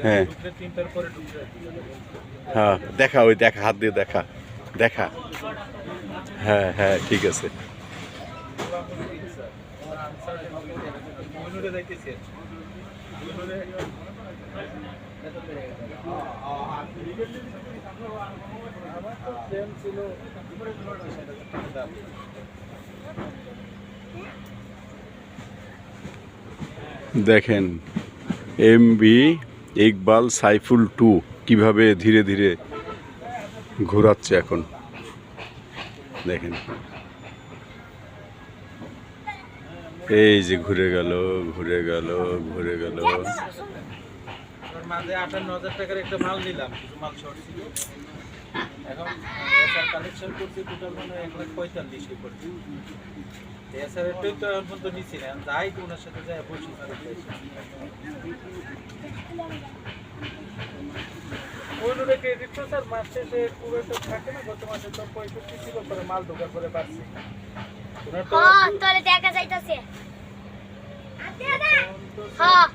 হ্যাঁ হ্যাঁ, দেখা ওই দেখা, হাত দিয়ে দেখা দেখা। হ্যাঁ হ্যাঁ, ঠিক আছে। দেখেন এমভি ইকবাল সাইফুল 2 কিভাবে ধীরে ধীরে ঘোরাচ্ছে এখন। দেখেন এই যে ঘুরে গেল ঘুরে গেল ঘুরে গেল। মাঝে 58,000 টাকার একটা মাল নিলাম, কিছু মাল শর্ট ছিল। এখন এসআর কালেকশন করছি টোটাল মানে 1,45,000 করছি। এসআর এটাই তো এখন পর্যন্ত নিচ্ছি না, যাই তো ওনার সাথে যাই বসি। ওইগুলো ক্রেডিট তো স্যার মাস শেষে পুরো তো থাকে না, গত মাসে তো 65 ছিল, পরে মাল ঢোকার পরে পাচ্ছি। ওনার তো তোরে দেখা যাইতাছে। হ্যাঁ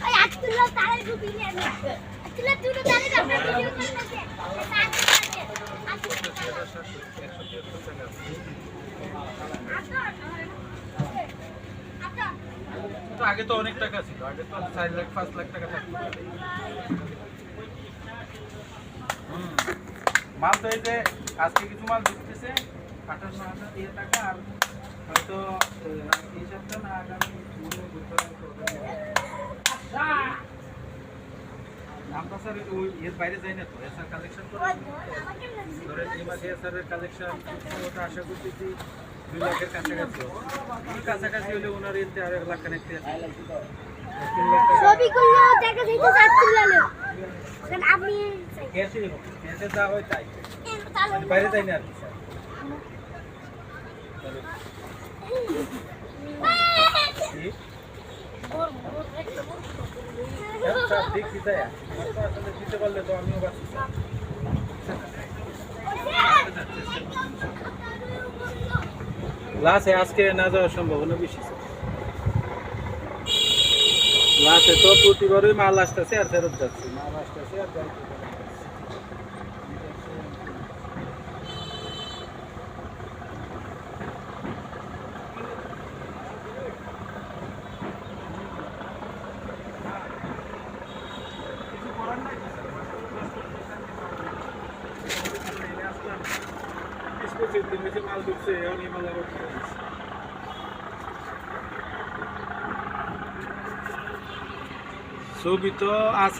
ওই আতুল্লাহ তারে রুবি নিয়ে আতুল্লাহ তুই তো তারে আপনার ভিডিও করতেছে তো আগে তো অনেক টাকা ছিল, আগে তো 4 লাখ 5 লাখ টাকা থাকতো। মাল তো এই যে আজকে কিছু মাল ঢুকতেছে 58,000 টাকা, আর হয়তো এই সপ্তাহ না আগামী আমরা স্যার ওই এর বাইরে যাই না তো, এসআর কালেকশন করে ধরেন এই মাসে এসআর এর কালেকশন ওটা আশা করতেছি 2 লাখের কাছাকাছি। এই কাছাকাছি হলে ওনার এতে আর 1 লাখ কানেক্ট ছবি করলে দেখা যাইতাছে আতুল্লাহ কারণ আপনি ক্যাশে ক্যাশে যা হয় তাই, বাইরে যাই না আর কি স্যার। দেখি তাই আসলে দিতে পারলে তো আমিও বাঁচি স্যার। লাস্টে আজকে না যাওয়ার সম্ভাবনা বেশি স্যার। লাস্টে তো প্রতিবারই মাল আসতেছে আর ফেরত যাচ্ছে, মাল আসতেছে আর যাচ্ছে। মাল ঢুকছে এখন মাল আবার ছবি তো আছে।